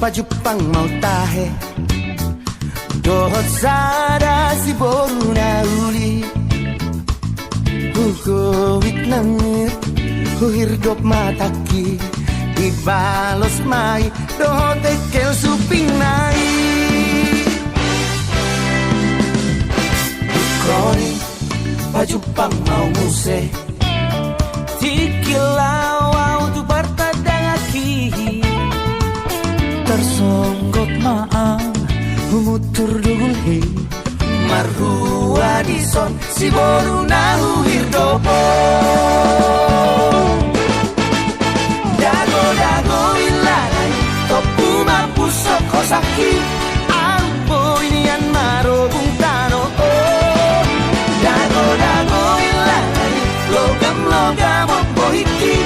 Jepang mau tahe dohot sada si boru na uli Hugowit nangit Huhirdop mataki Ibalos mai dohot ekel suping nai Kroni Jepang mau muse Tikilau tu partadangaki Tersonggok maang Humutur dugulhi Marhua dison Si boru nahu hirdopo Dago ilanay Topu mapusok kosaki Ampo inian marobung tano Dago ilanay Logam opo hiki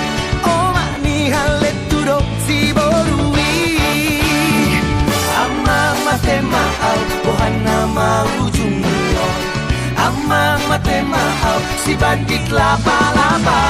Oma ni halet tudok si borui Ama mate maau Ohana mau jumio Ama mate maau Si bandit lapa-lapa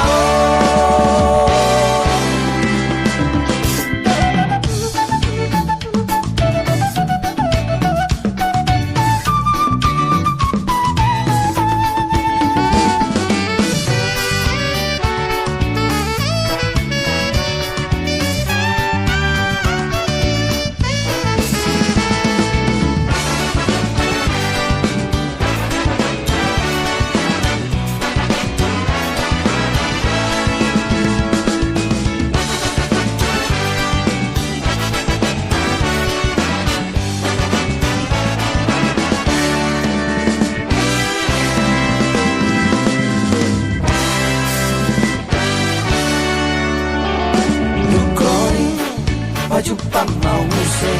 Jepang mau muse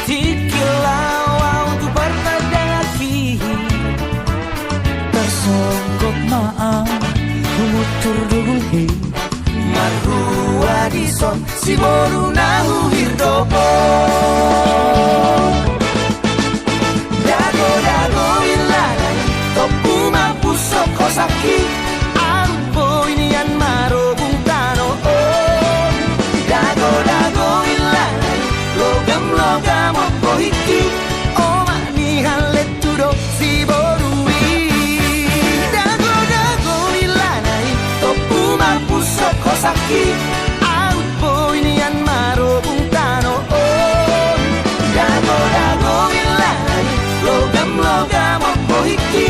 Tikilau tu partadangaki Tersonggok maang Humutur dugulhi Marhua dison Si boru nahu hirdopo Dago ilanay Topu mapusok kosaki Ampo inian marobung tano Dago ilanay Logam opo hiki Oma ni halet tudok si borui Dago ilanay Topu mapusok kosaki Ampo inian marobung tano Dago ilanay Logam opo hiki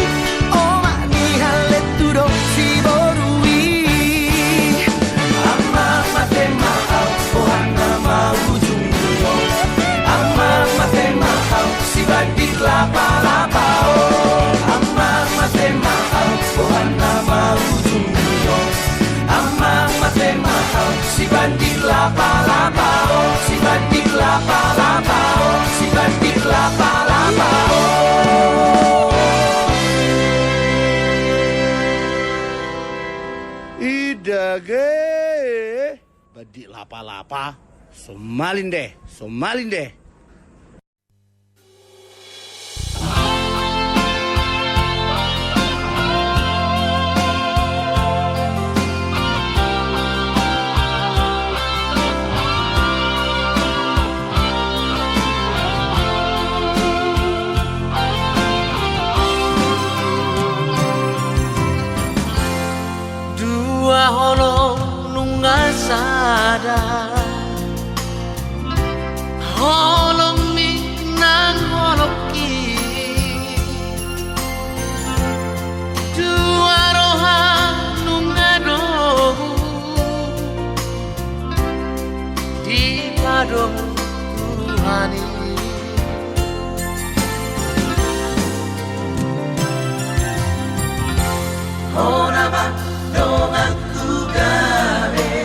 Oma ni halet tudok si borui Ama mate maau Ohana mau jumio Ama mate maau Si bandit lapa-lapa Ama mate maau Ohana mau jumio Ama mate maau Si bandit lapa-lapa Si bandit lapa-lapa Si bandit lapa-lapa Idage Badik lapa-lapa Somalin deh Dua hono nungasada Holong mi nang holoki Dua roha nungado Di pado kuruhani Honama dongan kugare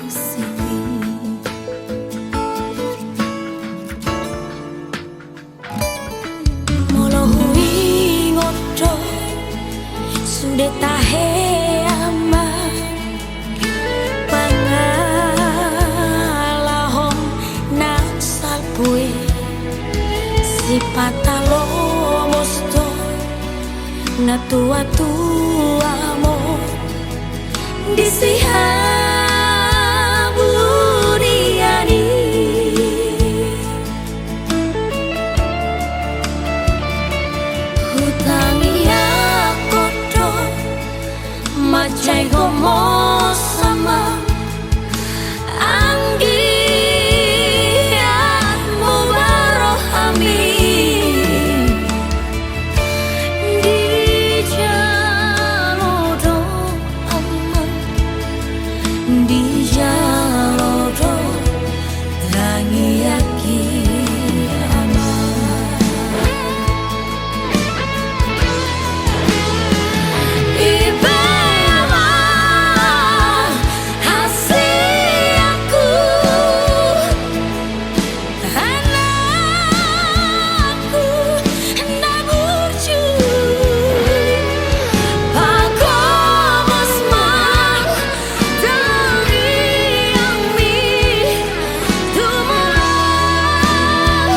sini. Molo hui ngoto sudah tahe ama pangalahom nang salpue si patalo mosto na tua mo disihabu diani hutangi akoto macai gomo sama anggi mubarohami di jalodo aman di jalodo rangi yaki aman ibema hasi aku anakku hendak burju pagomos mang tangi yang mi tumurang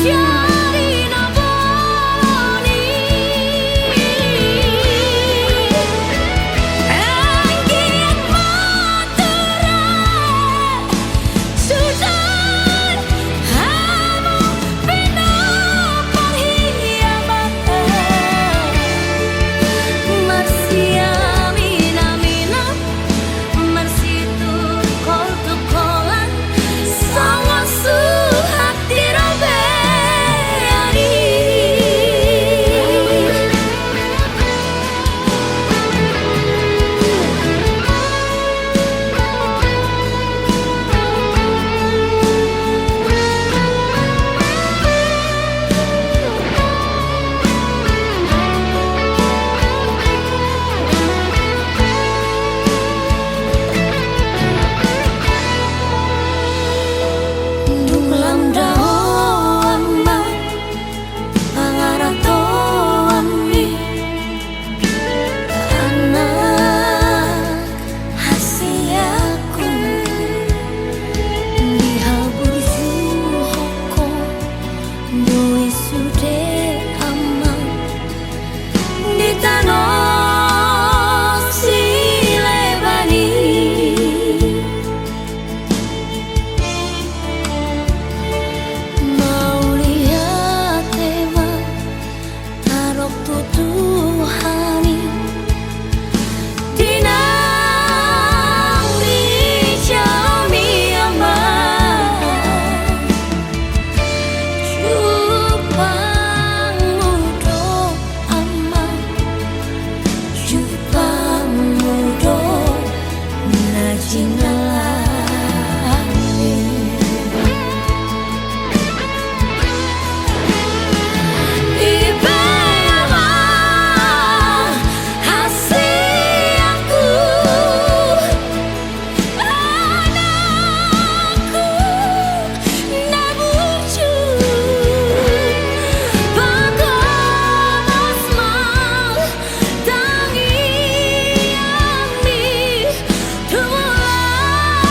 jadi naboni anggiat materai sudan hamu pinapang hiyaman marsiami namina marsitu kol tukolan sangat suhati robeani Dulam dawan mang pangarato ami anak hasiaku dihabur suhoko doi sude amang di tanah silebani mau lihat tema tarok tutuhani dinang di jami aman cupang mudo aman cupang mudo najinalani ibema hasi aku anakku nabucu pagomos mang tangi yang mi tumurang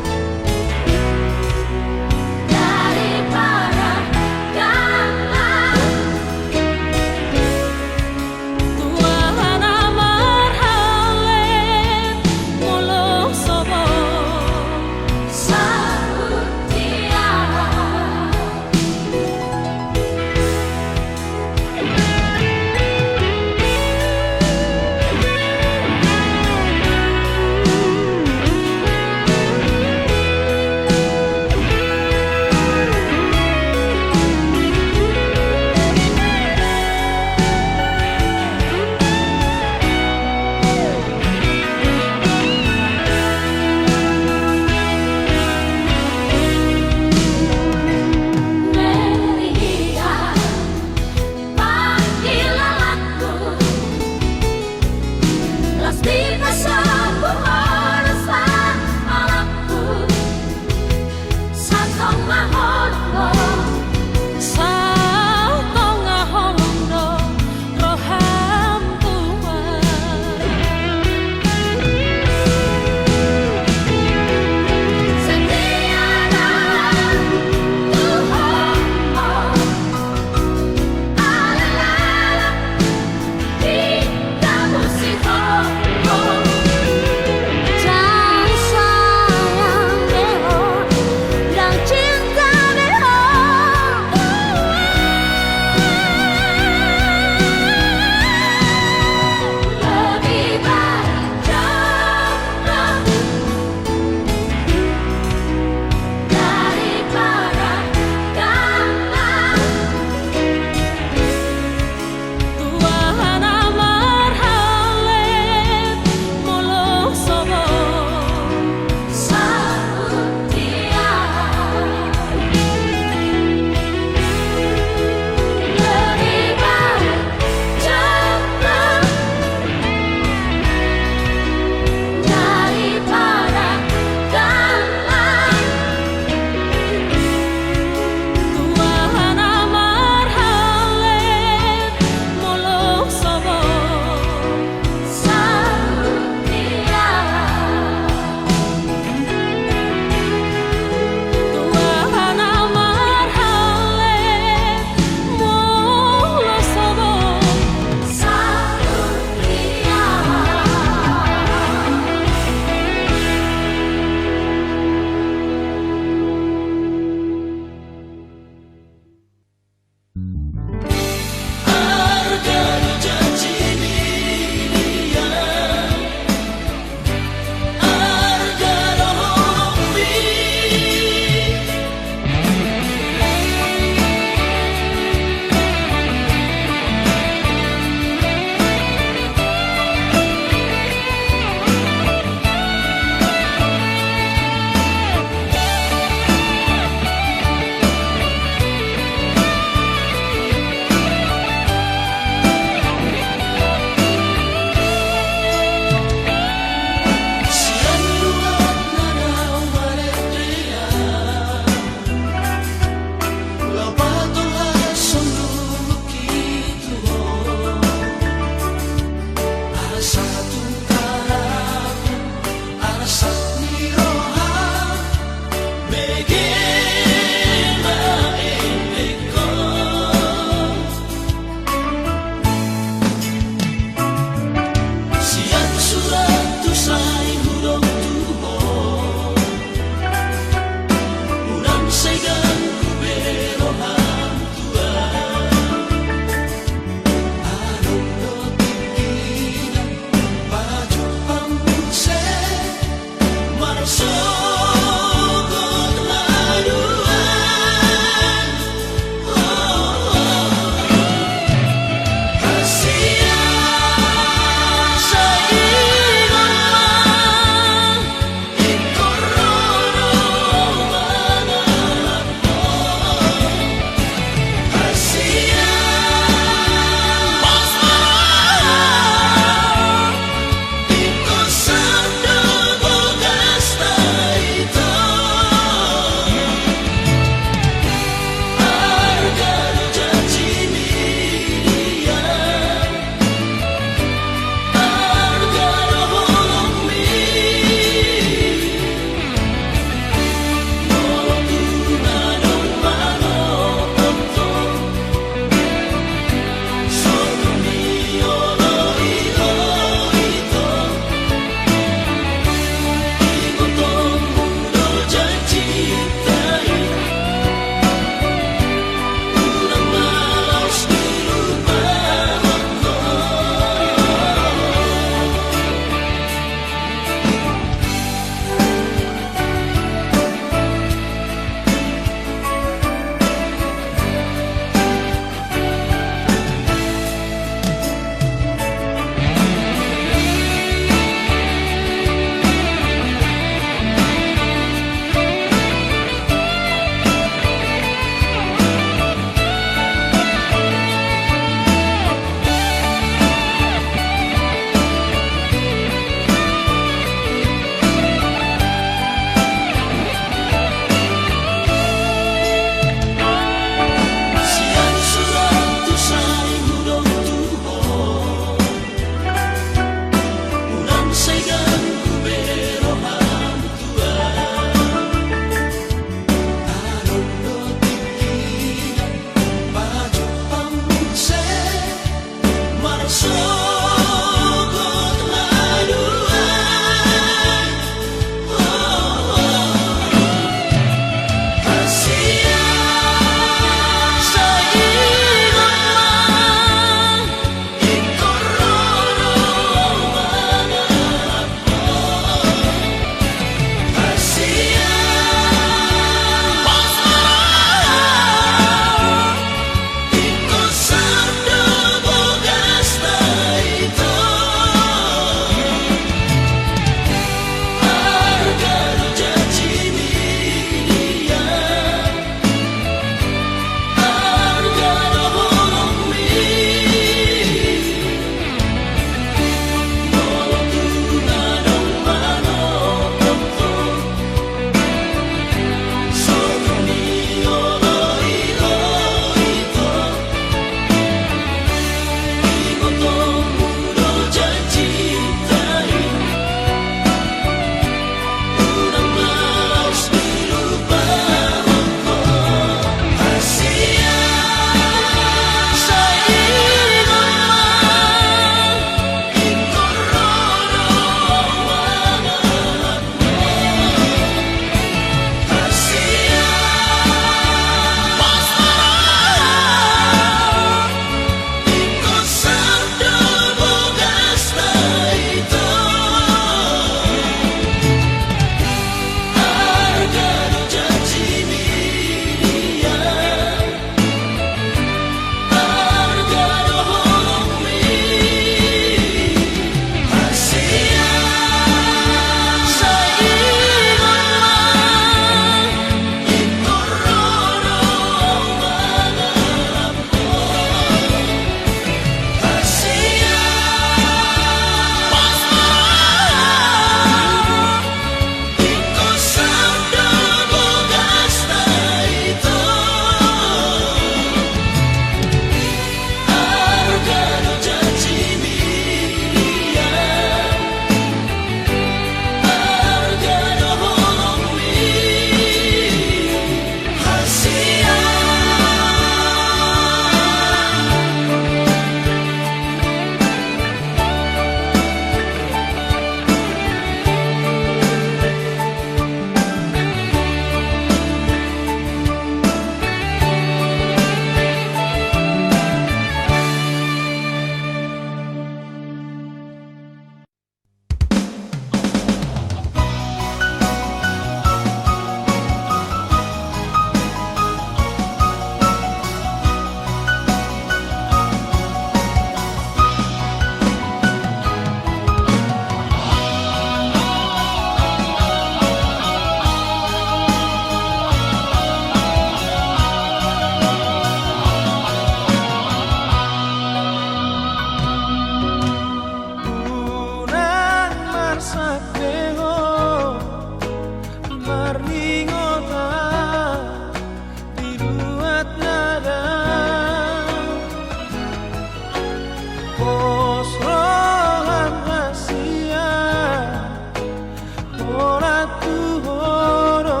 ora tuhoro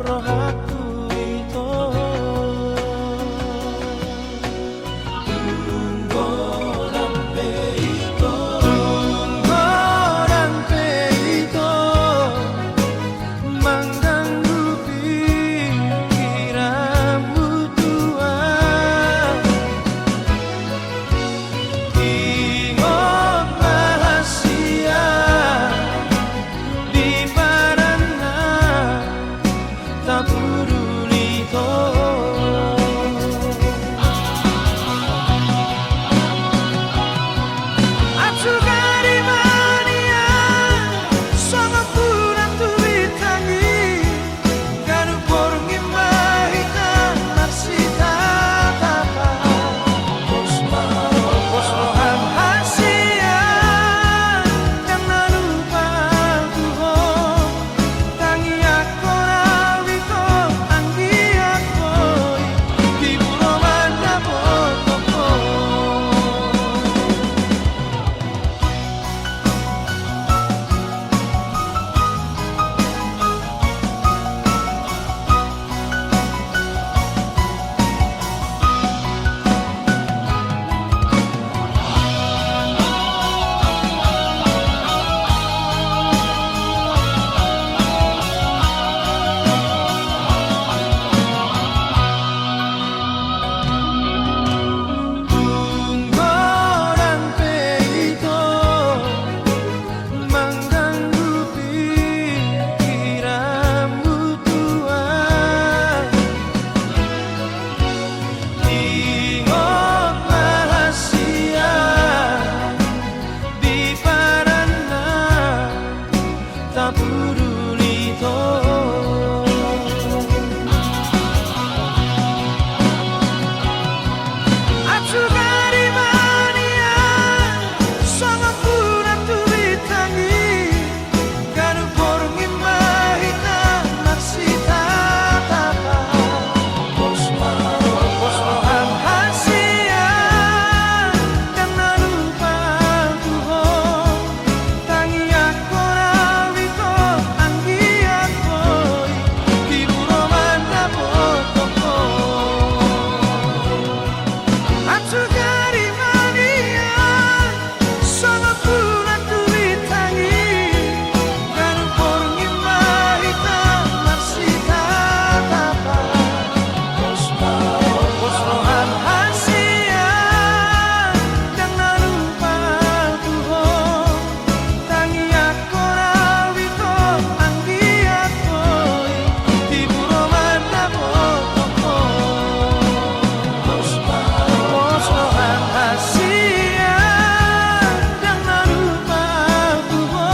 roh aku itu tunggorampe itu mengganggu pikiranmu tua ingat rahasia di parana tak peduli Aku dari mania sama pulang tu bitangi kanu porngi mahita marsita tapa posrohan hasia yang narupa tuho tangi aku rawito anggi aku di pulau mana potoko tunggorampe itu mengganggu pikiranmu tua ingat rahasia di parana tak peduli Aku dari mania sama pulang tu bitangi kanu porngi mahita marsita tapa posrohan hasia yang narupa tuho tangi aku rawito anggi aku di pulau mana potoko Aku dari mania sama pulang tu bitangi kanu porngi mahita marsita tapa posrohan hasia yang narupa tuho tangi aku rawito anggi aku di pulau mana potoko posrohan hasia yang narupa tuho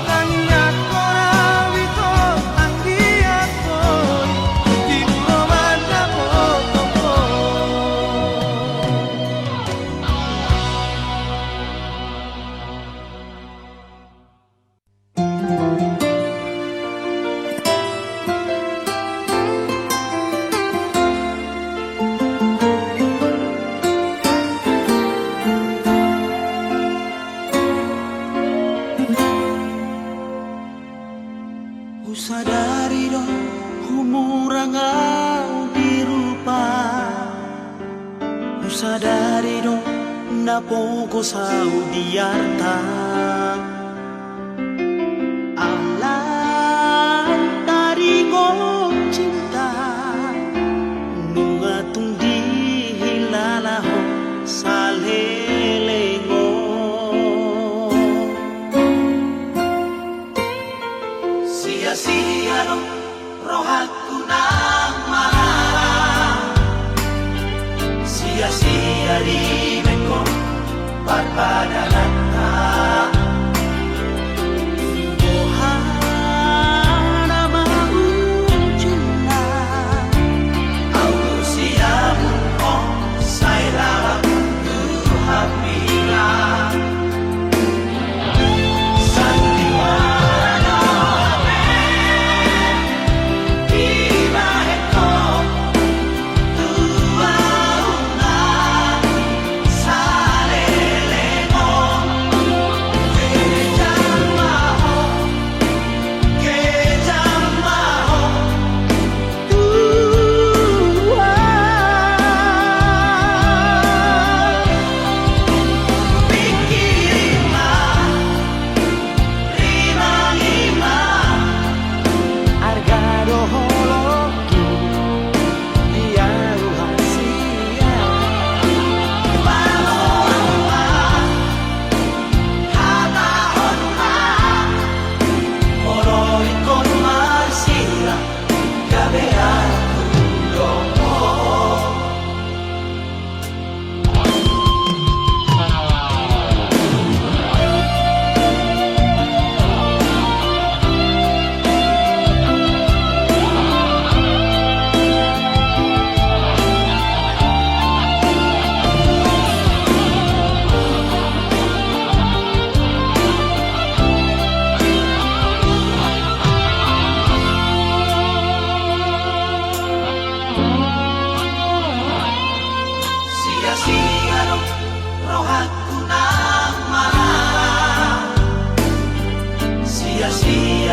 tangi aku rawito anggi aku di pulau mana potoko Usadari do humurangau dirupa Usadari do napoko sau diarta Alam dari ko cinta nungatung di hilalaho salelengo sia-sia dong roh aku nang marah sia-sia di beko barbadanata Ohana mau cinta au siamu oh saya tu hamila sandiwara Iba heko tua una salele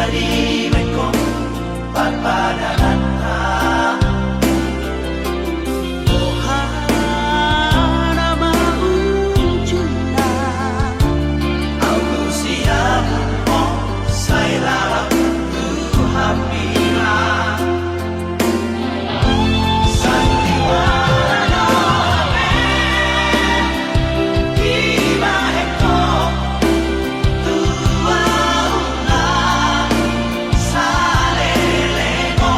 jadi mekong barbadanan ohana maujuna aku siap oh saya tu hampira sandiwara iba heko tuauna salelego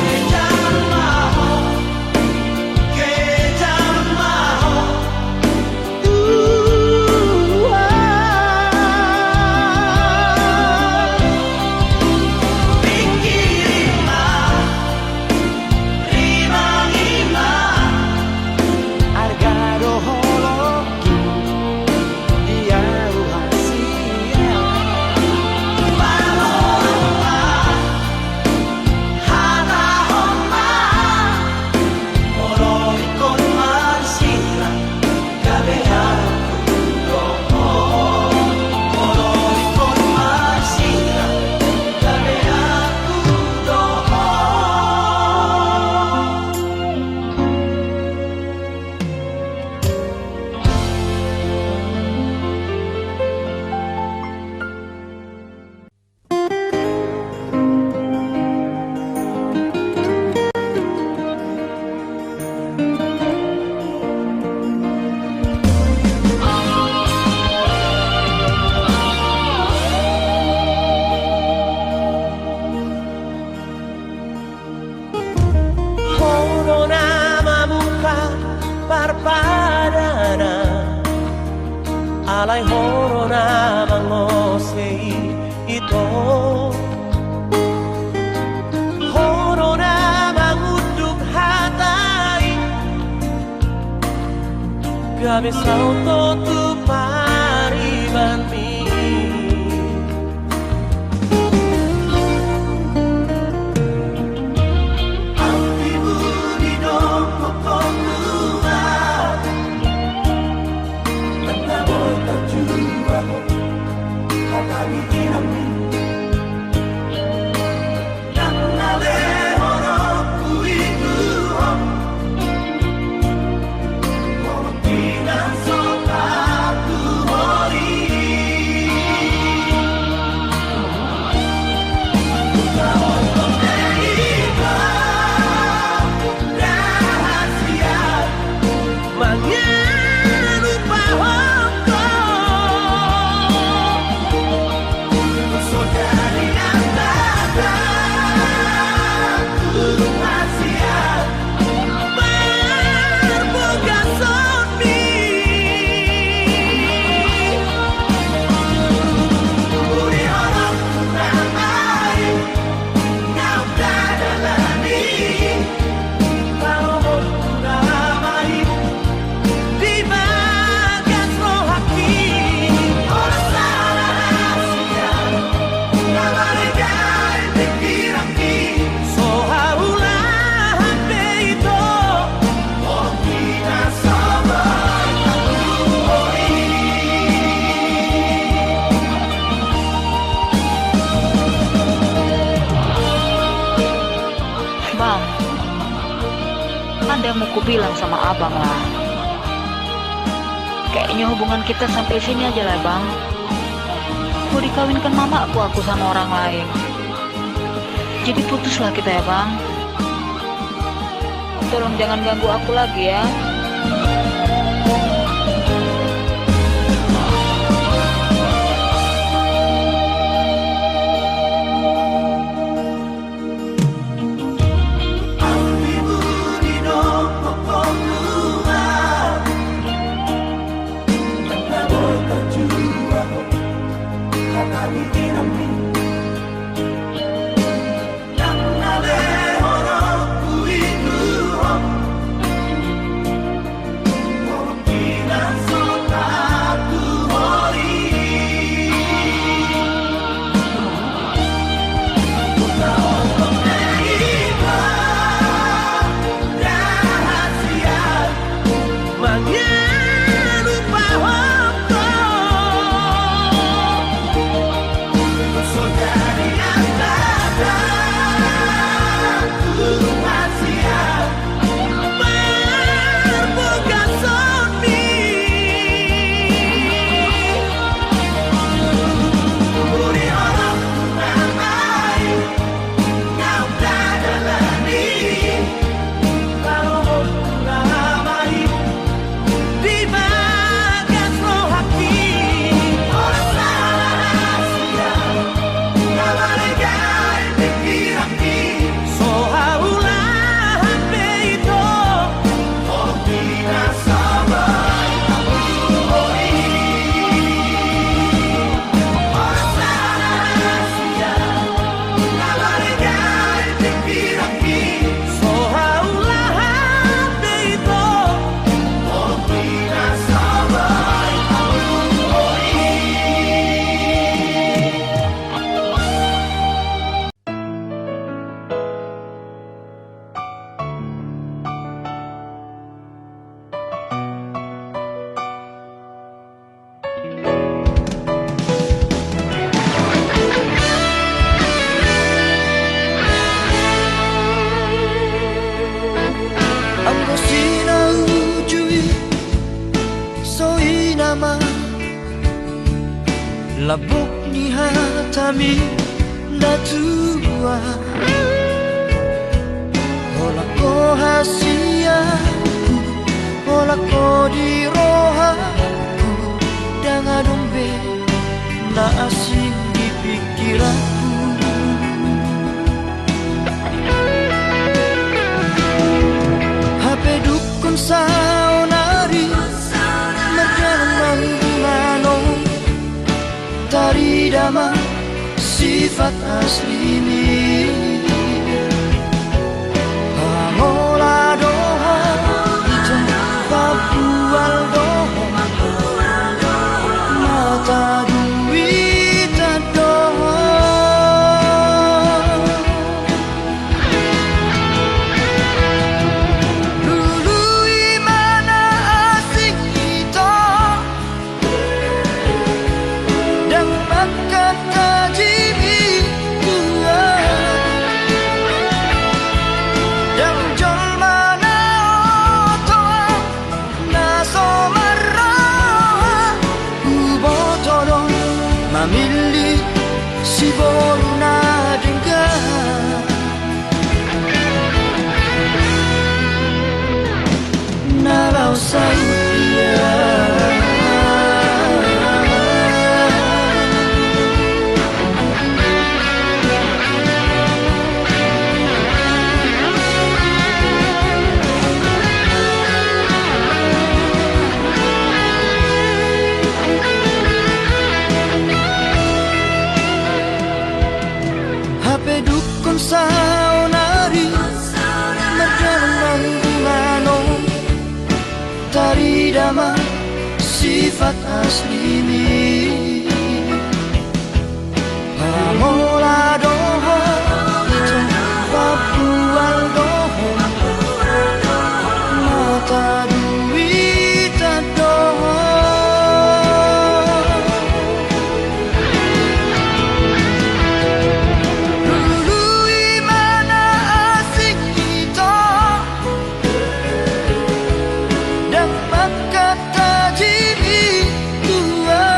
kejamaho pikirima rimangima argaro holoki dia ruhasia paloma hana homa Mororikon marsila kabehaku doho Mororikon marsila kabehaku doho Hono nama muka parpadana alai hono nama ngosei ito hono nama nguduk hatai gabe sauto tu pariban mi Bang, ada yang mau kubilang sama abang lah. Kayaknya hubungan kita sampai sini aja lah bang. Mau dikawinkan mama aku sama orang lain. Jadi putuslah kita ya bang. Tolong jangan ganggu aku lagi ya. labok ni hatami na tua Hola ko hasiaku Hola ko di rohaku Dengan dombe na asing di pikiranku HP dukun saunari Merdalang mangano Tari dama sifat asli ni Pangola doha Ijam papual doha Mata duit doha Dulu imana asing kita Dan makan tajimi tua Dan jol mana otoa Naso marah Ubotodon Mamili si boruna dengar Nalau saya HP dukun saunari Merdalang mangano Tari dama sifat asli ni Pamola doho Ijam papual doho Mata duit doho Dulu imana asing kita Dan makan tajimi tua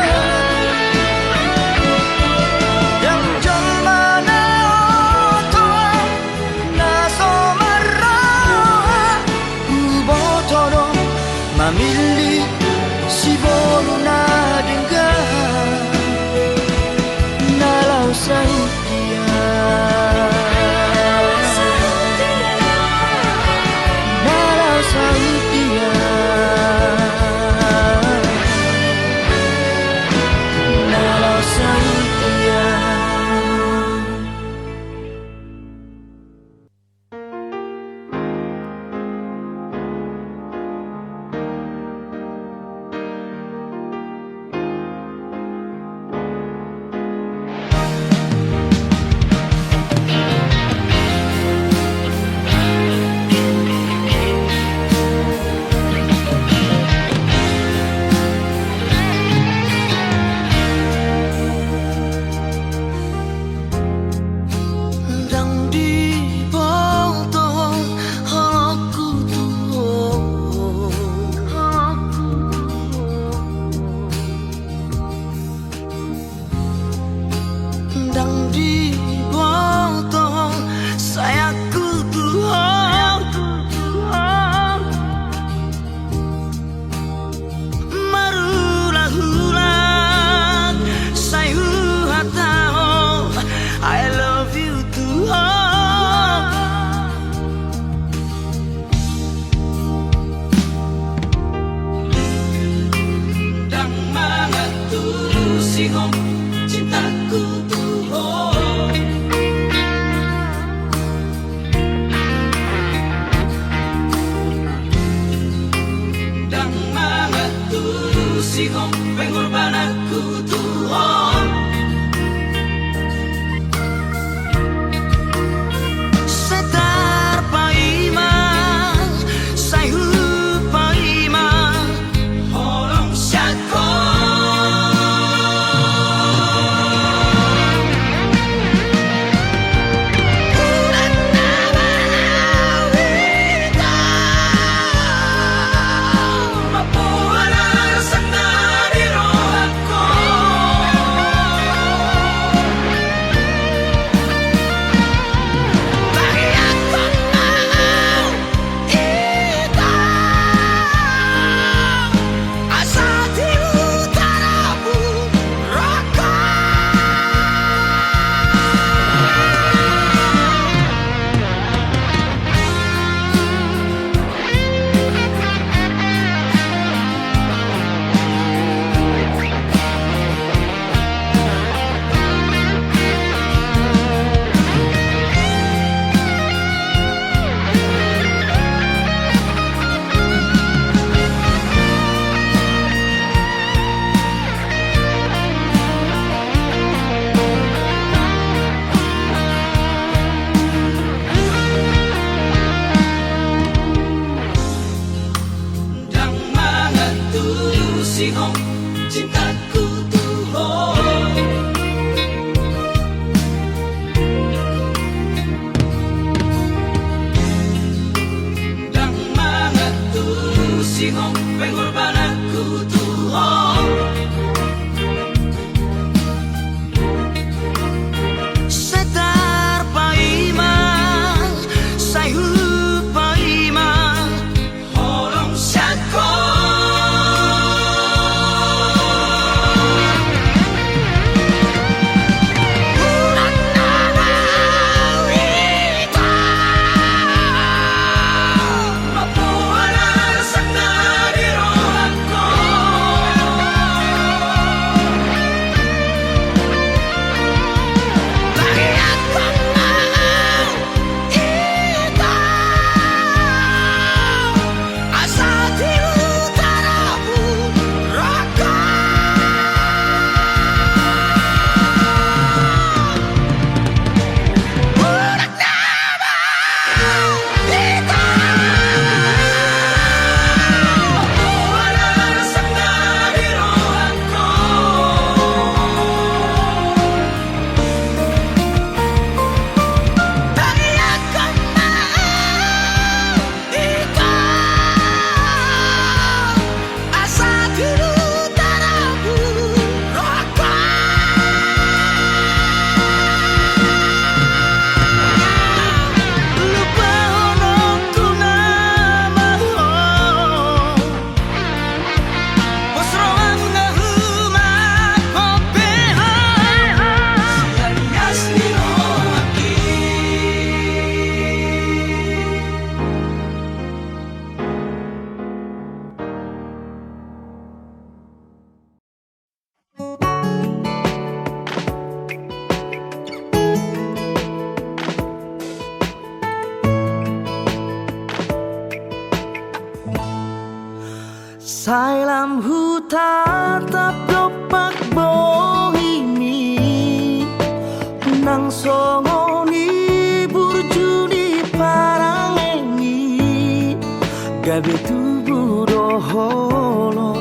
Nang songoni burjuni parangengi gabe tubuh doholo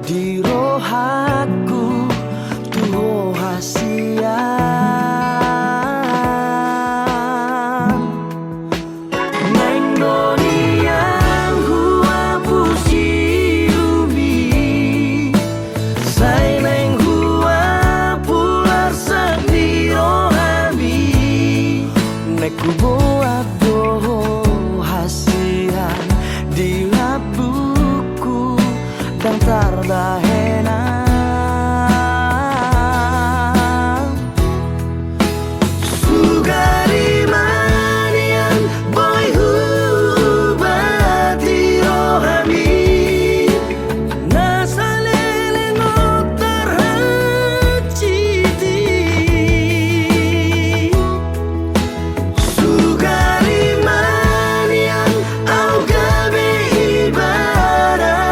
di rohaku tuho hasian neng doniang hua pusi umi say neng hua pular sedio hami neku boat doho hasian di labuku dan tardahena sugari manian boy hubati rohami nasalele ngotar haciti sugari manian au gabe ibadah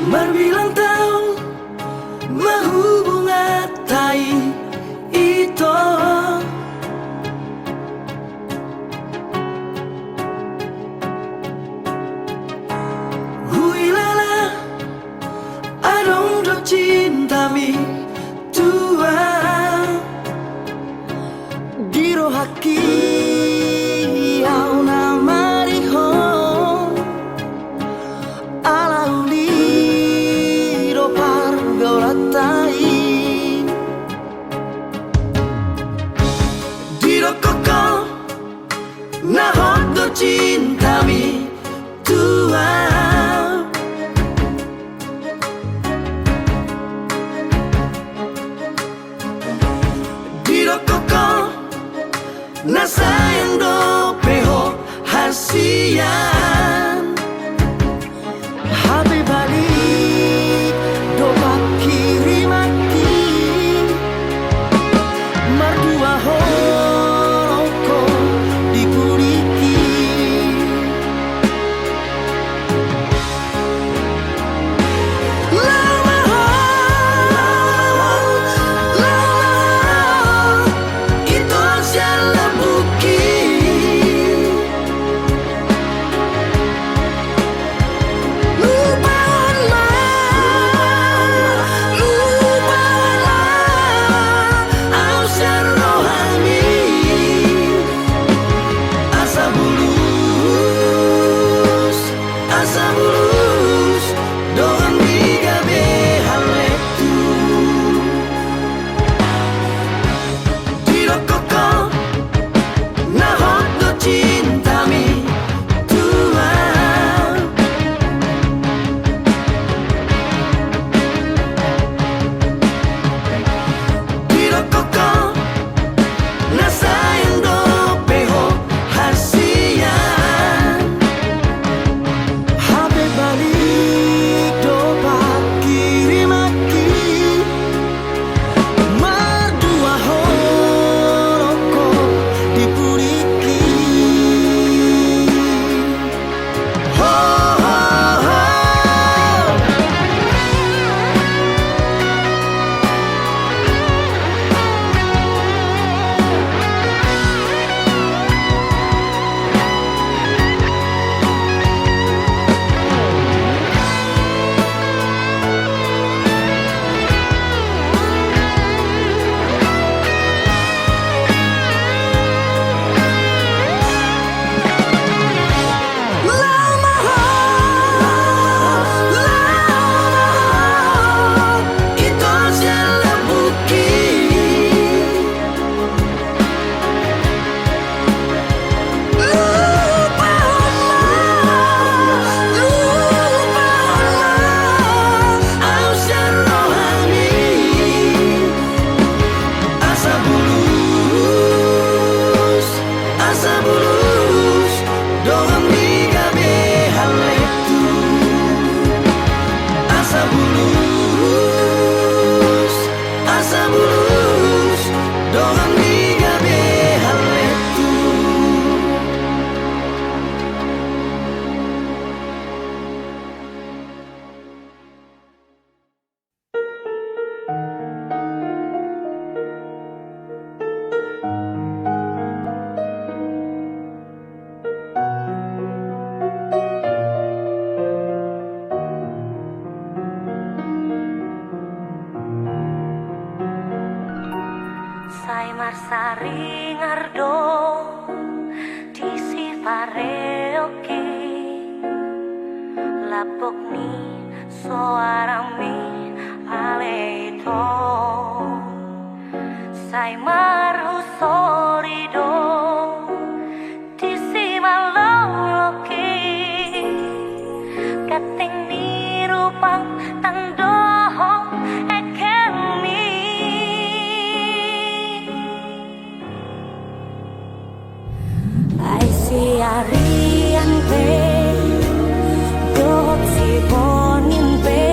Berbilang tahun mahubungan tai itu huilala adong do cinta mi tua diro haki au namari ho ala uli do pargolatai diro koko na hot do cinta mi tua diro koko na sayang do peho hasian Happy balik do kiri maki mardua horoko dikuliki lama itu siapa bukit cinta mi tua diro koko na sayang do peho hasian habe balik do kiri maki mardua horoko dipuriki ho ho ho asa bulus doang miga behal letu Sai marsari ngardo di sifare oke lapok ni soarami aleito sai marhu sorido di simaloloke kating ni rupang tandohong ekemi ai siarian pe dok si ponin pe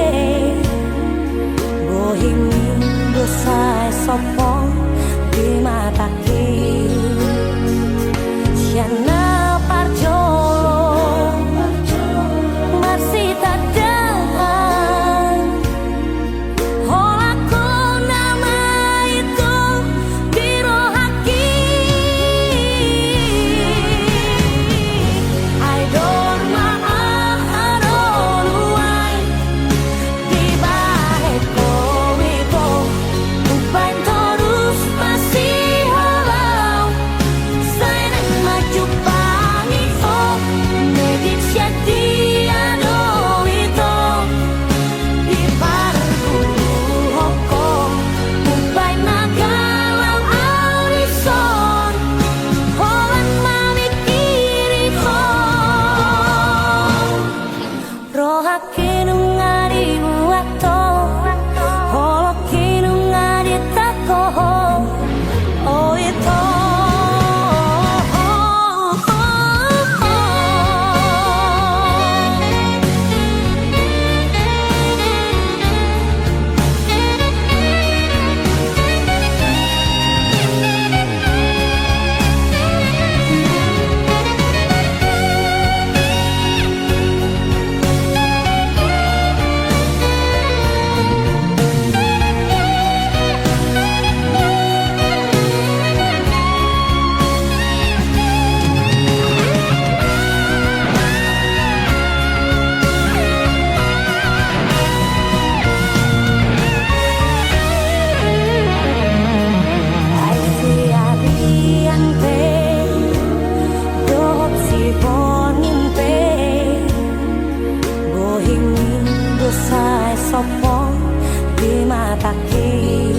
kaki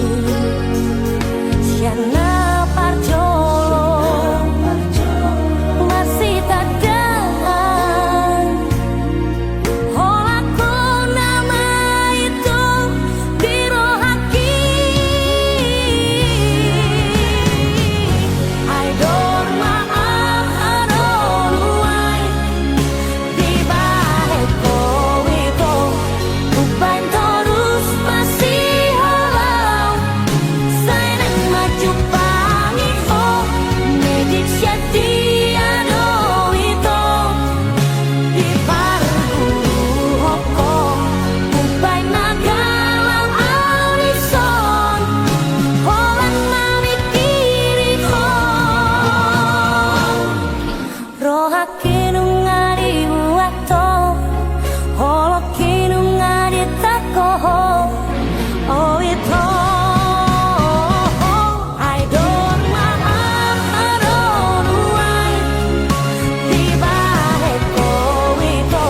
Siana Parjolo masih tak dalam holaku nama itu biro haki I don't maaf haronuai di balik kowito uban terus masih halau saya nak maju pangit oh medik syatiano itu di parku hoko uban nagalau alison holan mamikiri ho rohake nungari buato holoke nungari takoho oh itu I don't maaf haronuai di balik kowito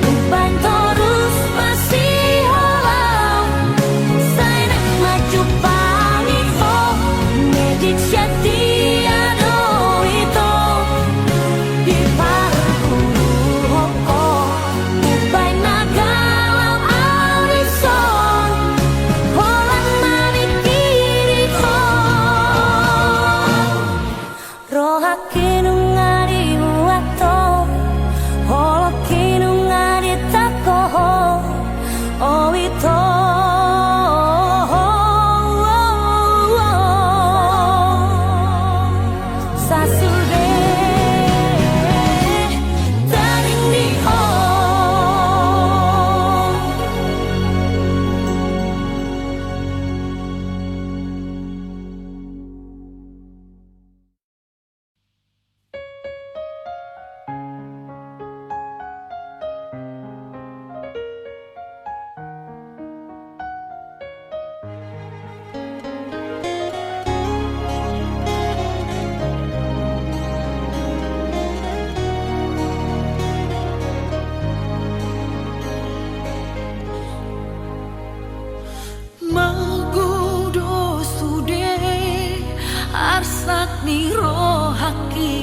uban terus masih halau saya nak maju pangit oh medik syatiano itu di parku hoko uban nagalau alison holan mamikiri ho rohake nungari buato holoke nungari takoho oh itu sasude taring di ho Magudo sude arsak ni rohaki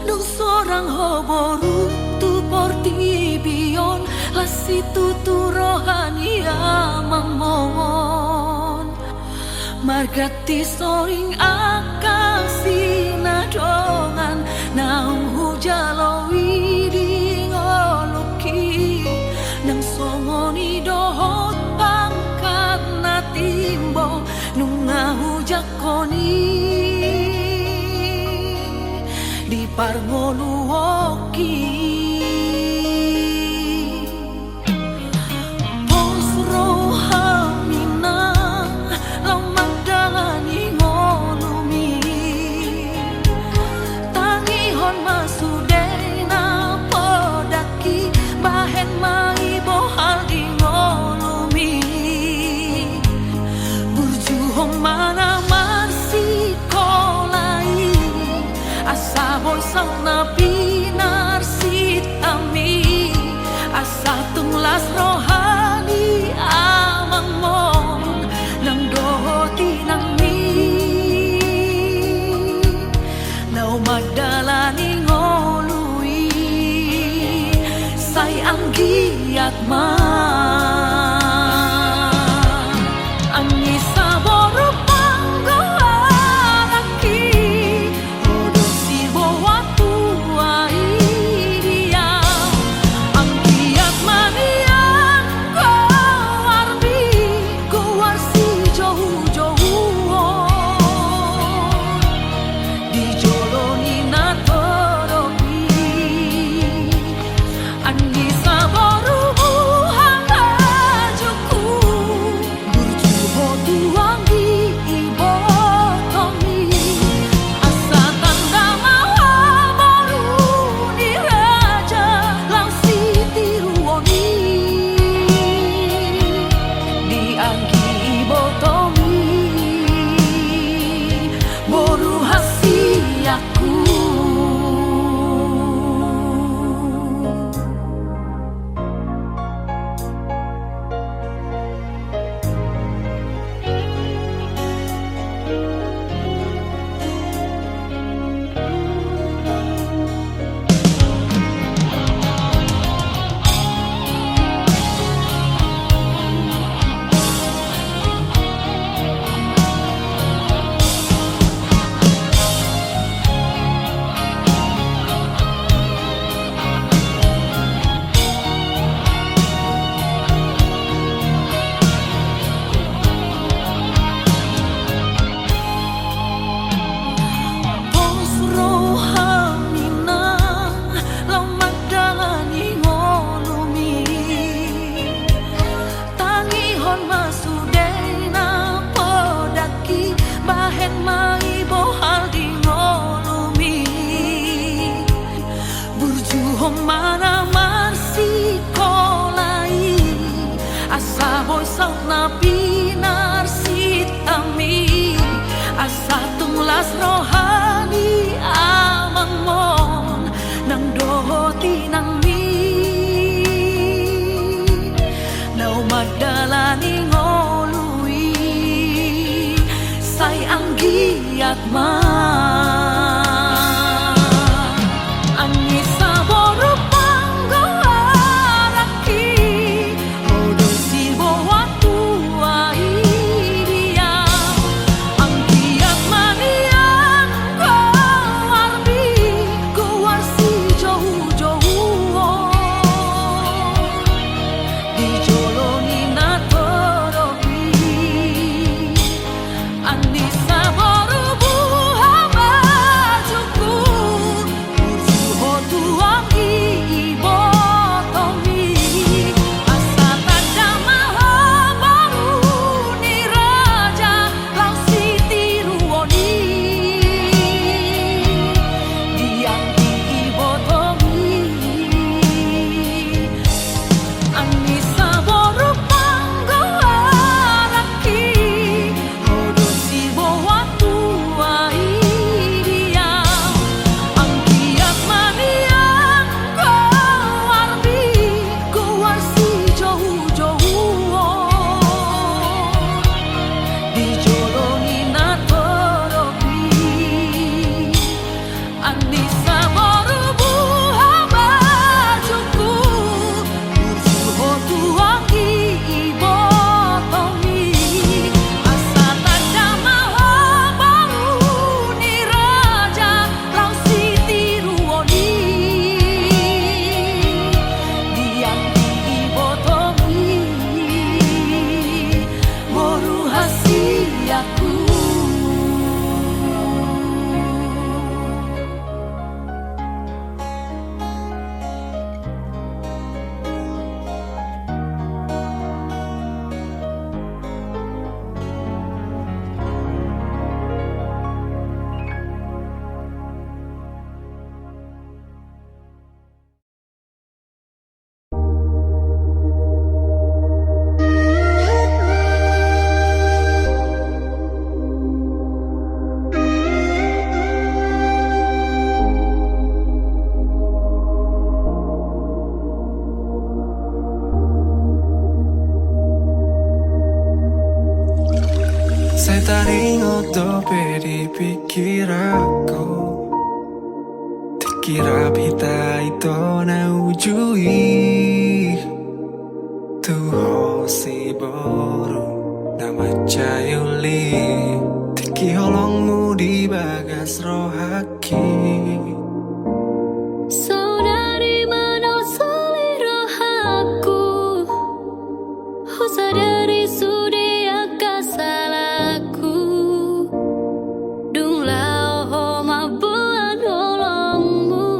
Nung sorang hoboru tu porti bion lasitu tu rohani amamon Margati soring akasi nadongan naung hujalowi di ngoluki Nang songoni dohot pangkat natimbo nunga hujakoni di parngoluoki Posro hamina lamadani ngolumi tangihon masudena podaki bahen mai bohal di ngolumi burjuhong mana marsi kolai asa boy sang nabi narsitami asa tunglas rohani amangmon nang dohoti nang mi nau magdalani ngolui say ang giat Ani saboro panggoaraki Odo sibo watu airia Ang giat manian goarbi Goar si johu-johu Di joloni na torobi Ani saboro atma Anissa boru panggoaraki Odo silbo waktu dia Angkiat manian arbi Kuwarsi jauh-jauh Di joloni natorobi Anissa boru buha bajuku Ursuho tuangi ibotomi Asa tajamaha baru ni raja Lau siti ruoni Dianti ibotomi Anissa boru panggoaraki Odo silbo waktu dia Angkiat manian arbi Kuwarsi jauh-jauh Di joloni natorobi Anissa boru buha bajuku Ursuho tuangi ibotomi Asa tajamaha baru ni raja Lau siti ruoni Dianti ibotomi Boru hasiaku Saya taringot dope di pikir aku Dikira bita itu na ujui Tuho si boru nama cayuli Tiki holongmu di bagas rohaki Saudari mana seliro aku Oh sadari sudia kasalaku Dung lao ho mabuan holongmu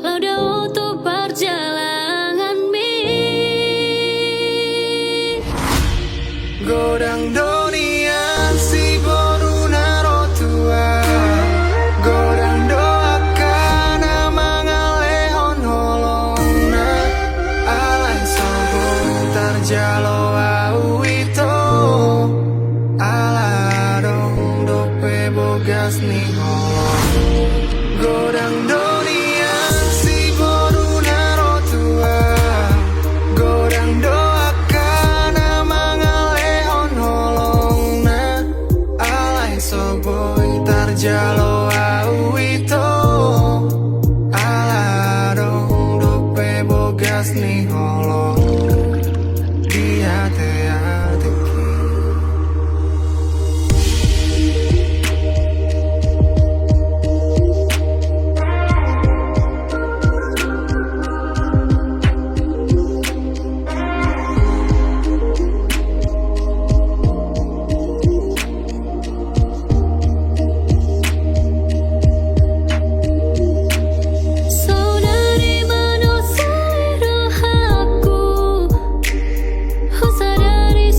Lau dah untuk perjalanan mi Godang donian si boru narotua Godang doakan mangalehon holongna Alai sobong tarjalo au itu Aladong dope bogas ni holong Godang donian si boru narotua Godang doakan mangalehon holongna Alai soboy tarjalo au itu Aladong dope bogas ni holong Dia te-ateki Saudari mana seliro aku Oh sadari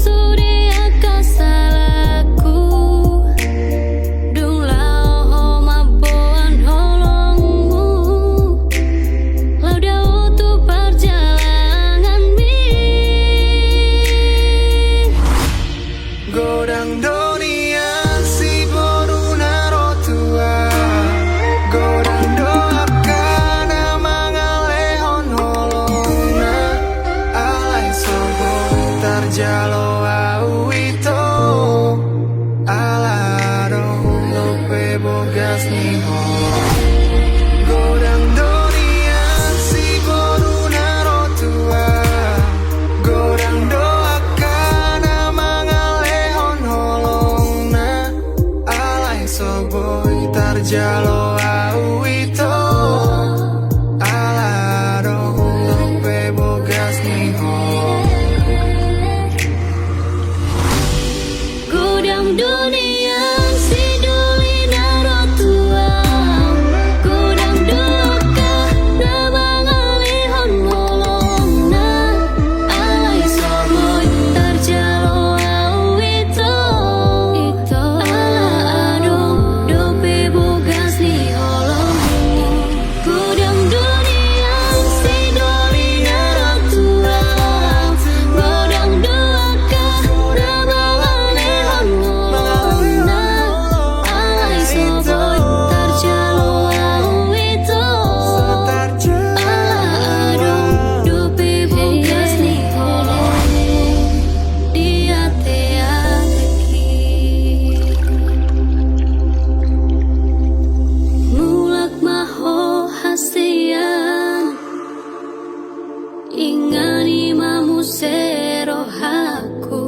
ingani mamu serohaku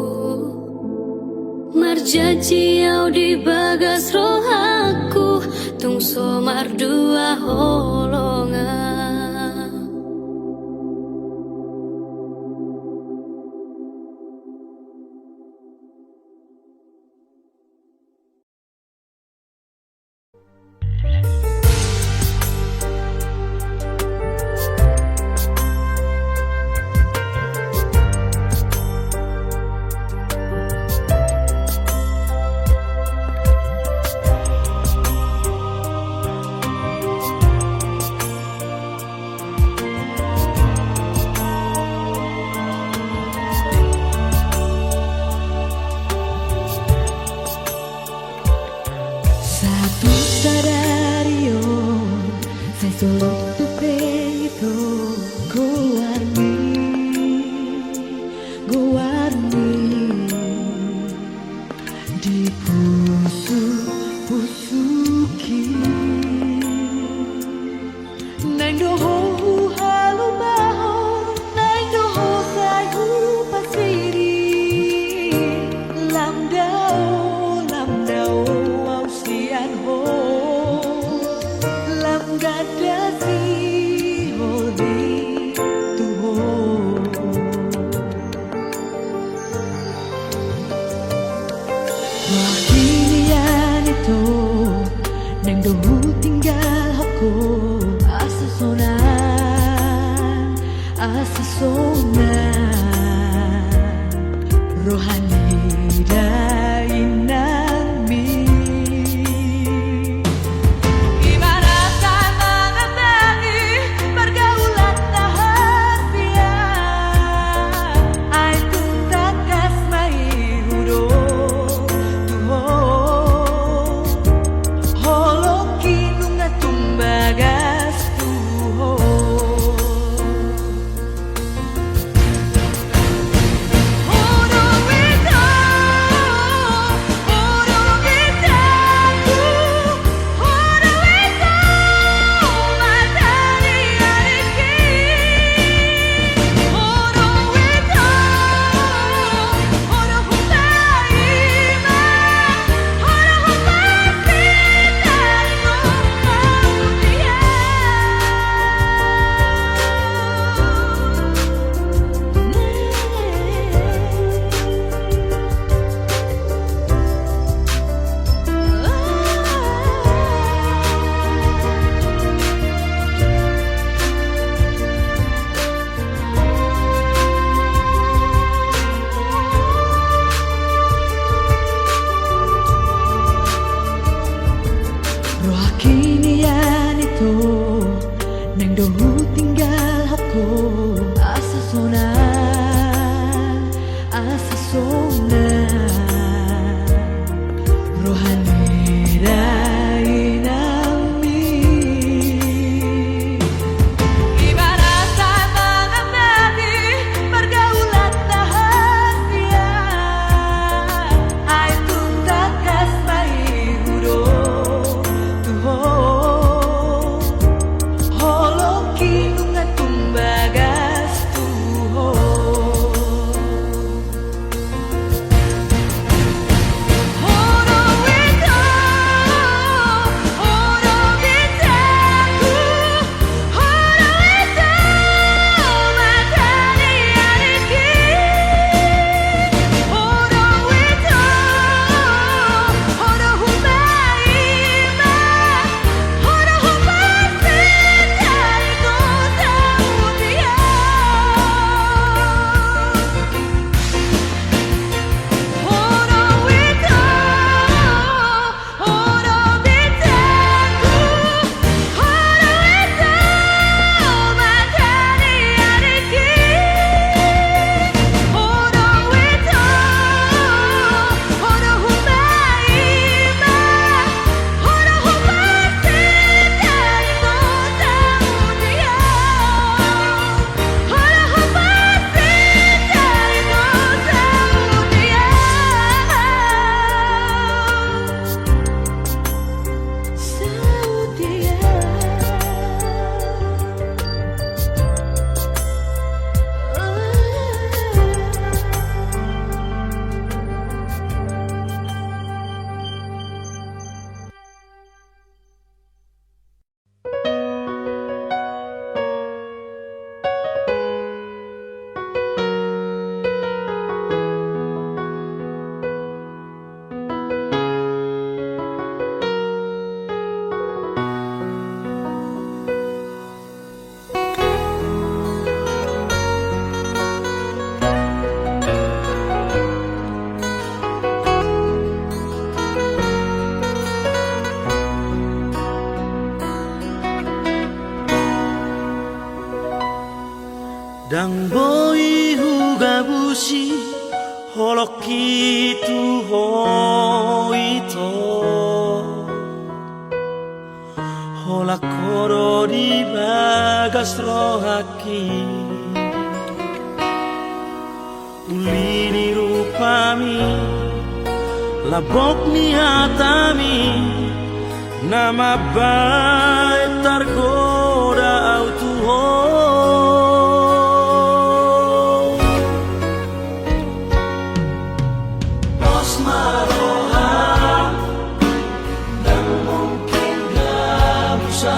marjaji au di bagas rohaku tung somar dua holongan. boi hugabushi holoki tu hoito hola koro di bagas rohaki ulini rupami labok ni hatami nama baik tergoda autuho Los maroha dan mungkin gak bisa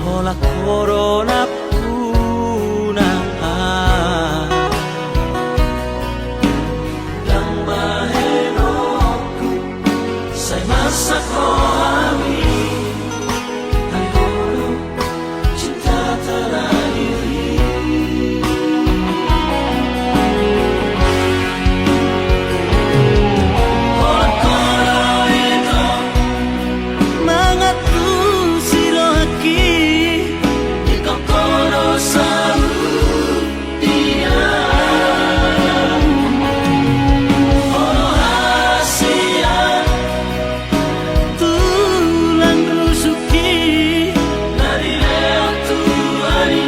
hola corona puna dan bahenoku saya masak rohani hari dulu cinta terakhiri hola koro itu mangatu sirohaki di kokoro saru dia holo hasia tulang rusuki dari leo tuari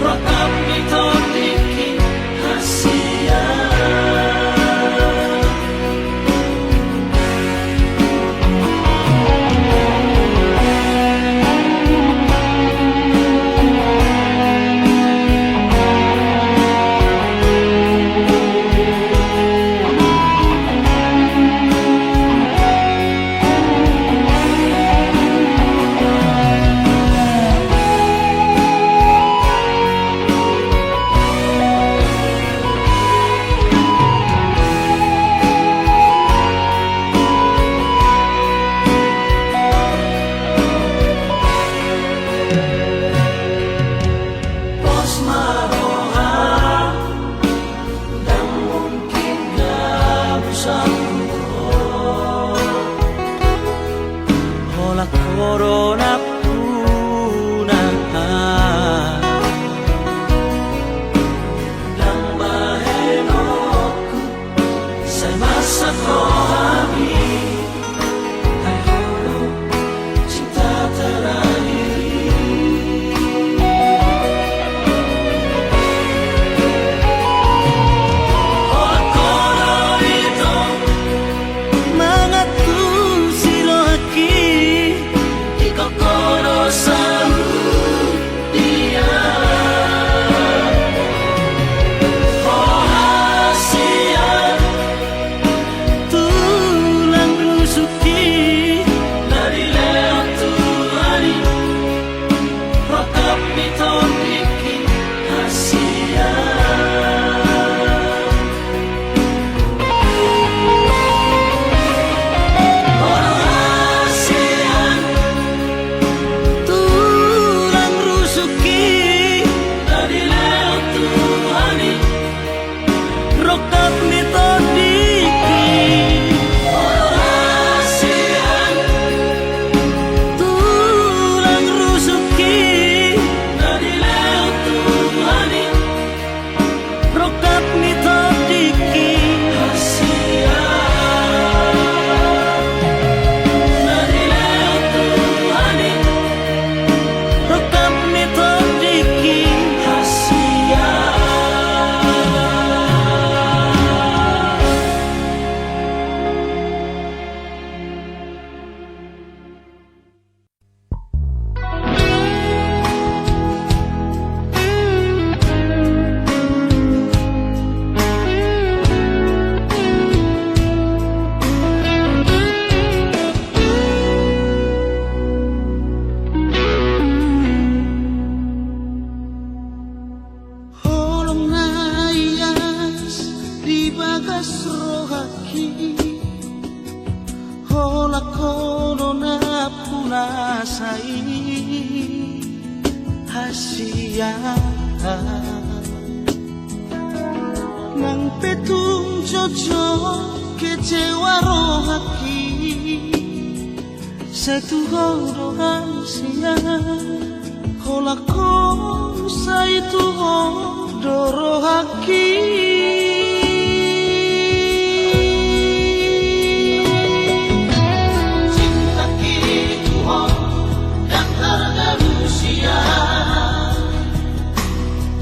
rokap mitodiki hasia Los maroha dan mungkin gak bisa hola corona puna dan bahenoku saya masak rohani hai holo cinta terakhiri hola koro itu mangatu sirohaki di kokoro saru dia holo hasia tulang rusuki dari leo tuari rokap mitodiki hasia tulang rusuki dari leo tuari rokap mitodiki hasia tulang rusuki dari leo tuari rokap mitodiki hasia dari leo tuari rokap mitodiki hasia holong nayas di bagas rohaki hola corona punasai hasia nang petung jojo kecewa rohaki satu horo hasia Holako saitu doro haki cinta itu dan harga manusia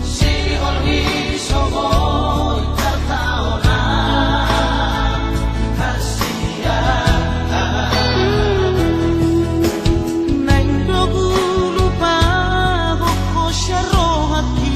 si olhi sogo tertaona kasia neng dogu lupa hoko syaro hati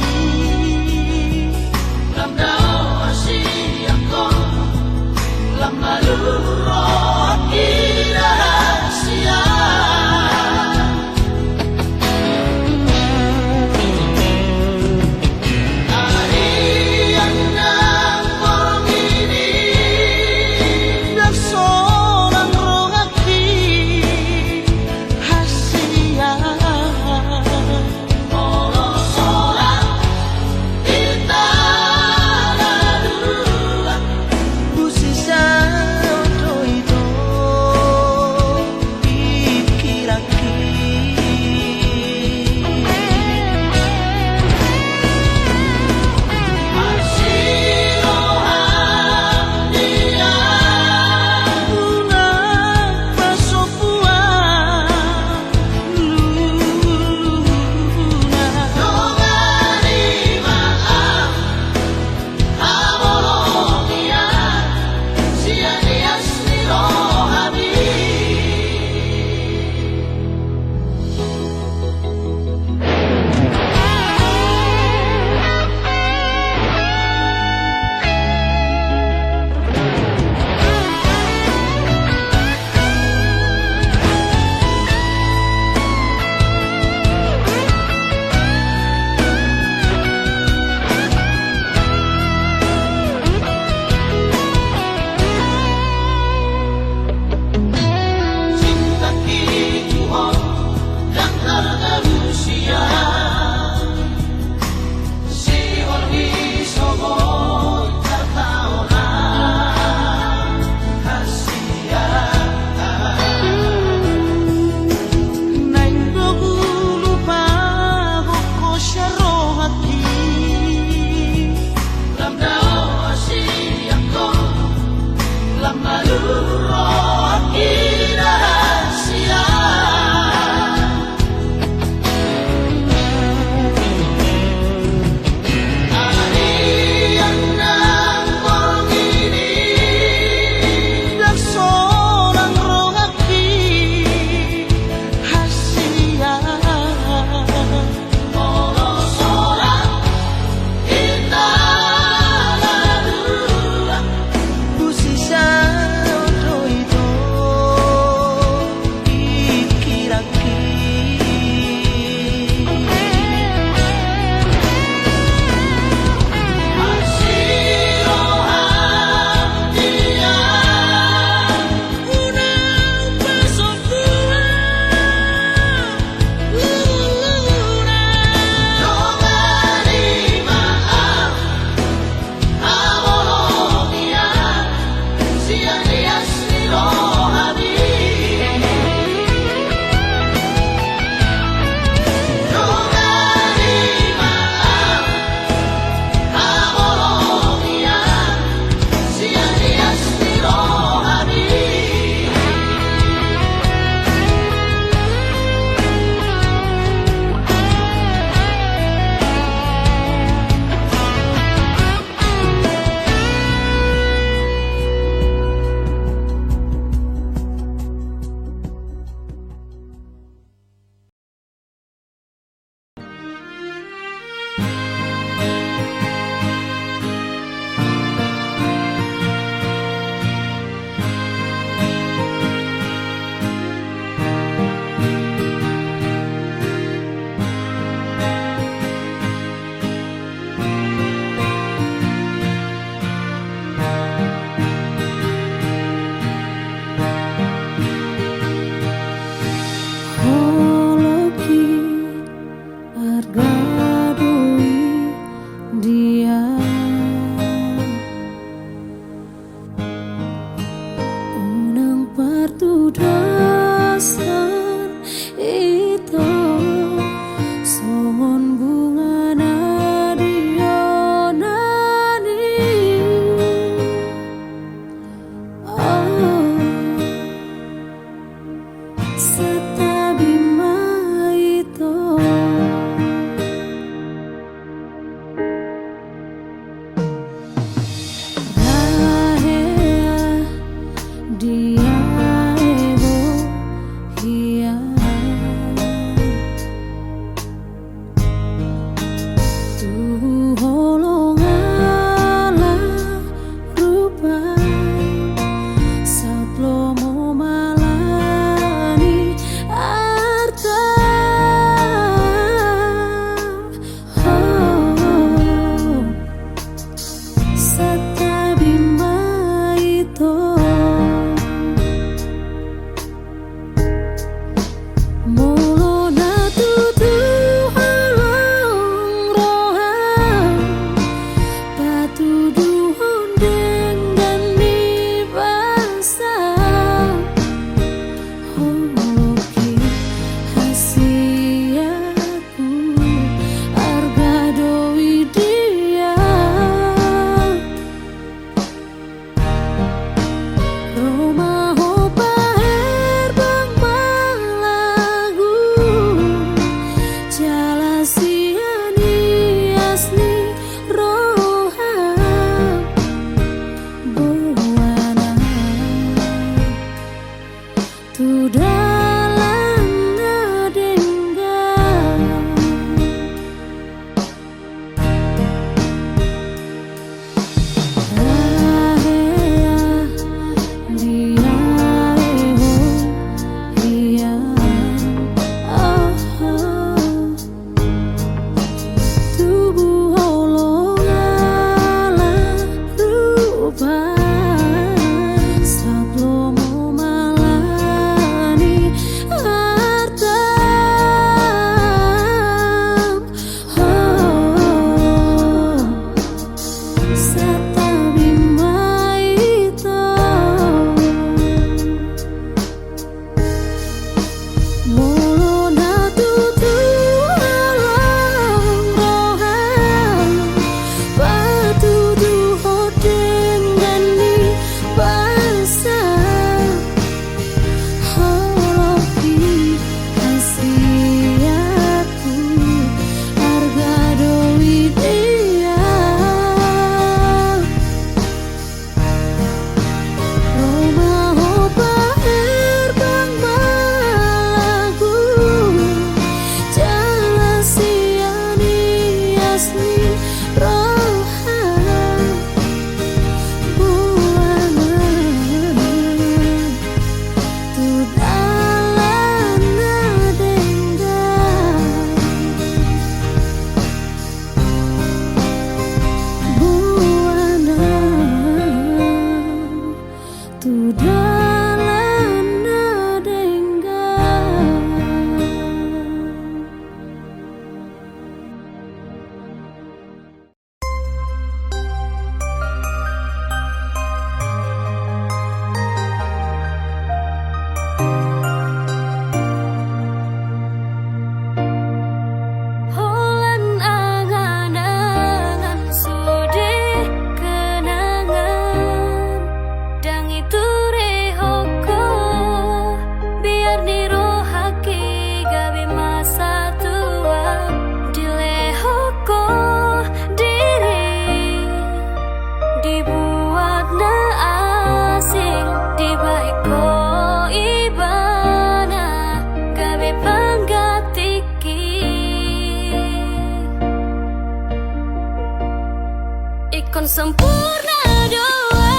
sempurna doa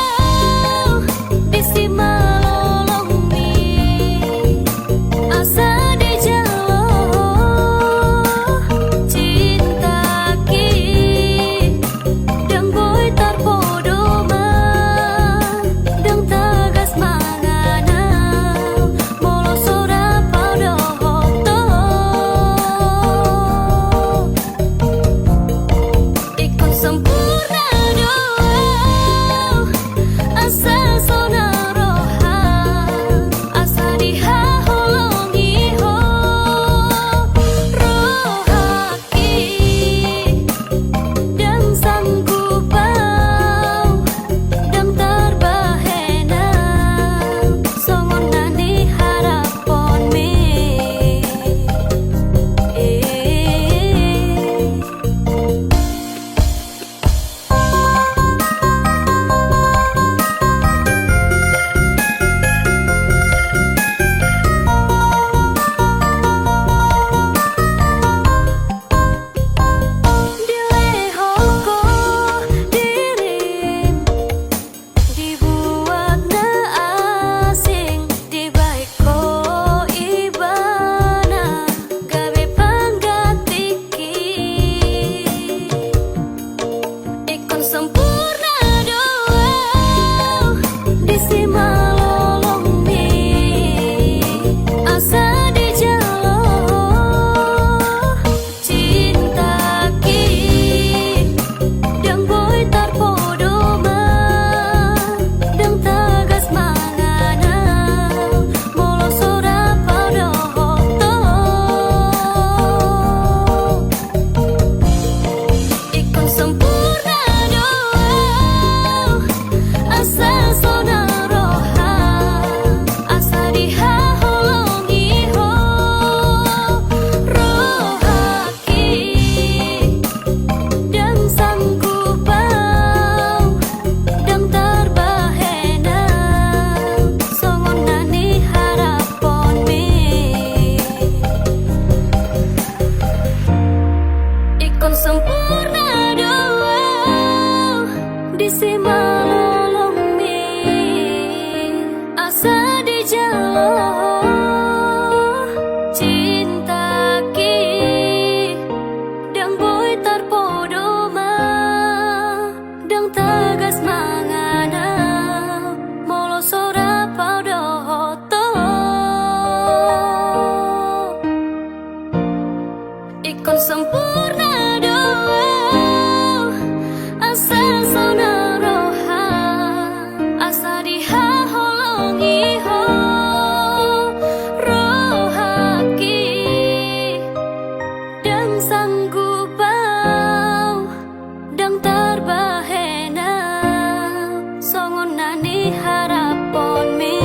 di si malolong mi asa di jalo cinta ki dang boy tarpodo man dang tagas mangana molo sora paudo hoto ikon sempurna asa sonaro asa diha holong iho rohaki dan sanggupau dan terbahena songon nani harapon me Dilehoko dirim dibuat na asing dibaiko ibana gawe panggatiki ikon sempurna doa di si malolong mi asa di jalo cinta ki dang boy tarpodo man dang tagas mangana molo sora paudo hoto ikon sempurna doa asa sonaro asa diha holong iho rohaki dan sanggupau dan terbahena songon nani harapon me ikon sempurna doa di si malolong mi asa di jalo cinta ki dang boy tarpodo man dang tagas mangana molo sora paudo hoto ikon sempurna doa asa sonaro asa diha holong iho rohaki dan sanggupau dan terbahena songon nani harapon me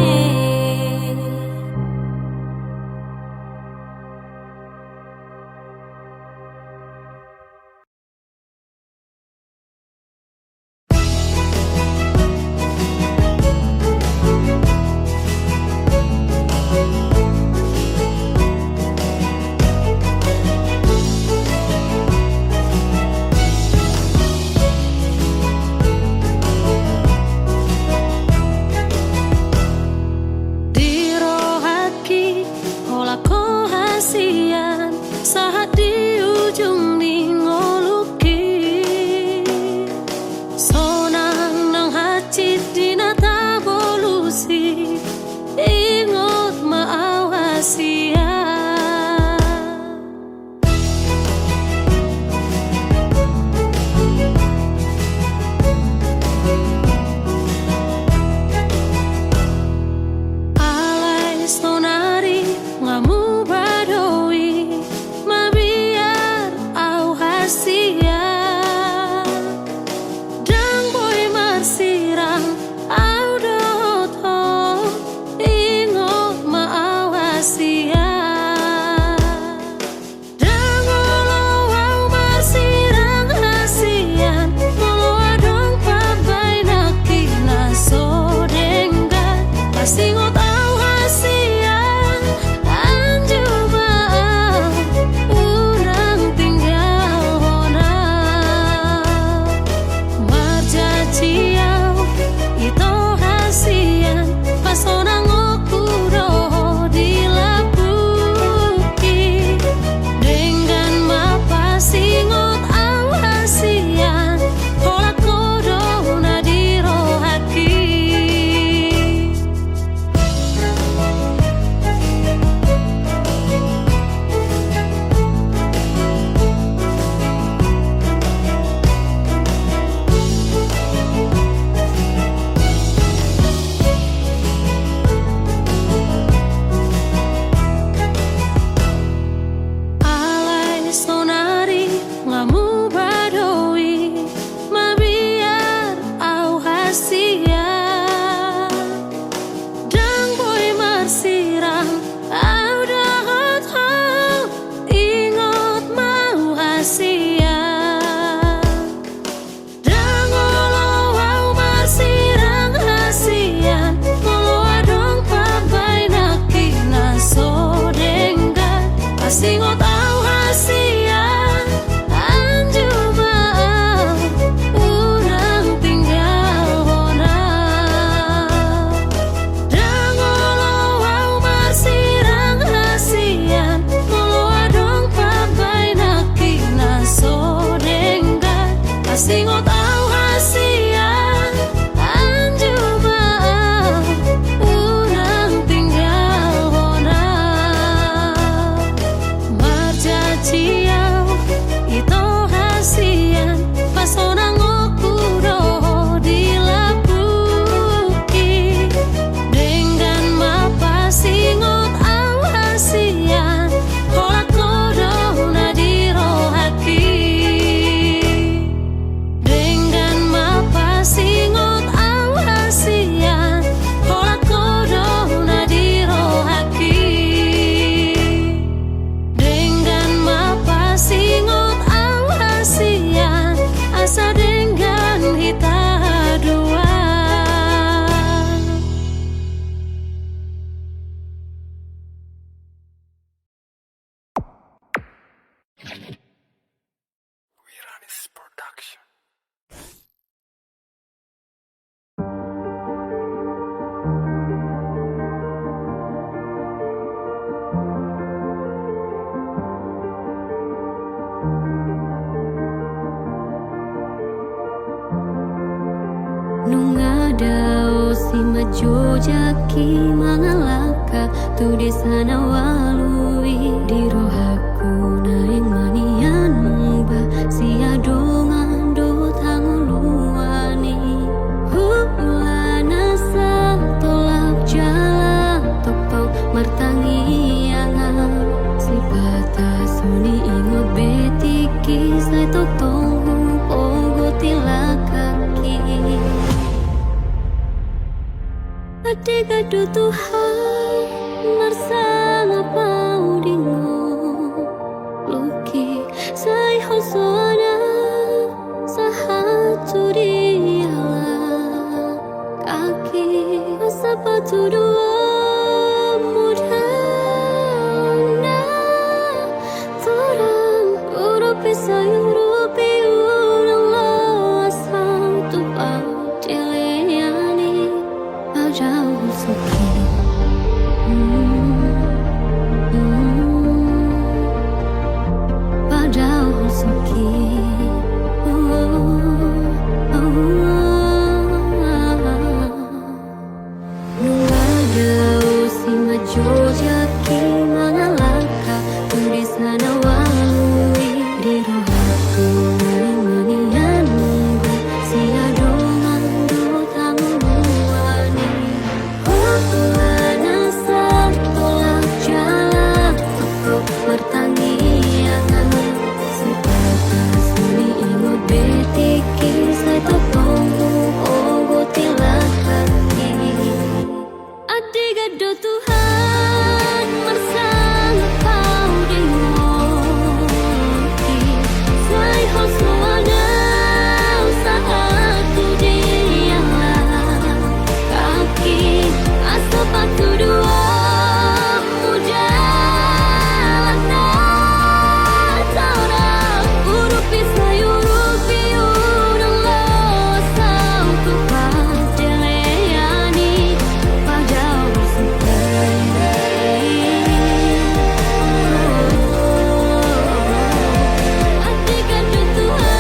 Nuladao si majojaki mangalaka tu desana walui di rohaku naing manian mungba si adongan do tanguluani hulana sa tolak jalan topau martangi angan si patah suni ingot betiki sai totong ogo tilakaki Adik adu Tuhan marsama pau dingo Luki sai hosoana sahatu diala Kaki asapatu dua mudana Torang urupi sayurupi ulang lo asal tu pau diliani Jauh suki Padahal suki Nuladao si majojaki mangalaka tulisana walui di rohaku manian munggu si adongan do tanguluani Hulana sa tolak jalan toko bertangi angan si patah suni ingot betiki sai topongku ogo tilakaki Adik adu Tuhan marsama pau dingoki sai hosoana sahatu diala kaki asapatu dua mujana Torang urupi sayurupi urang lo asal tu padeleani padahal suki Adik adu Tuhan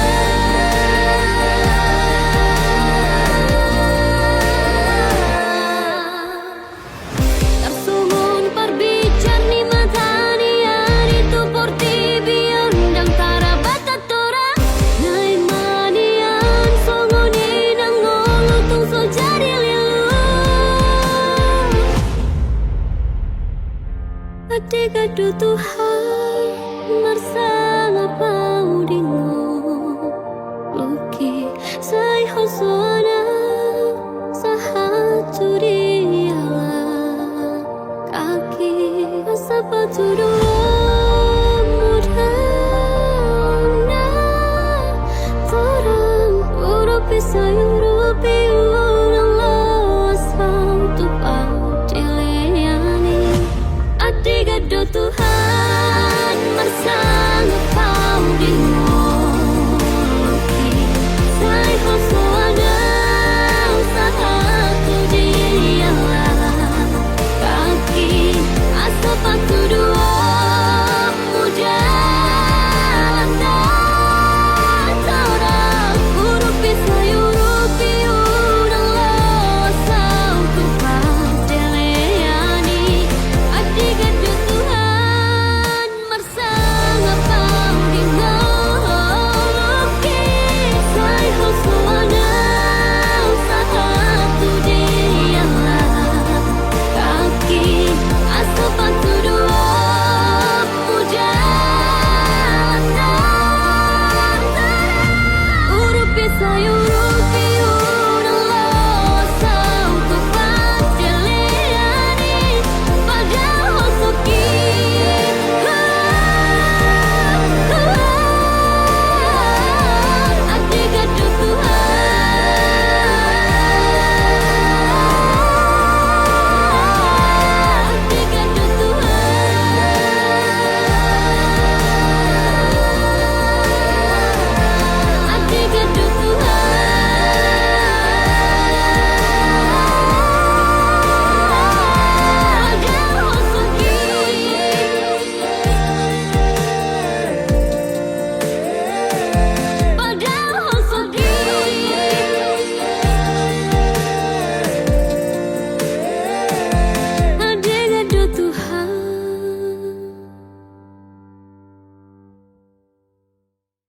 Tersungun perbicar ni matani ari tu porti biondang tarabata tora Nai manian songoni nang ngolu tung so jari lilu Adik adu Tuhan marsama pau dingo Luki sai hosoana sahatu diala Kaki asapatu dua mudana Torang urupi sayurupi ulang lo asal tu pau diliani Adik adu Tuhan marsama pau dingoki sai hosoana sahatu diala Kaki asapatu dua mudana Torang urupi sayurupi ulang lo asal tu padeleani Adik adu Tuhan marsama pau dingoki sai hosoana sahatu diala Kaki asapatu dua mudana Urupi sayur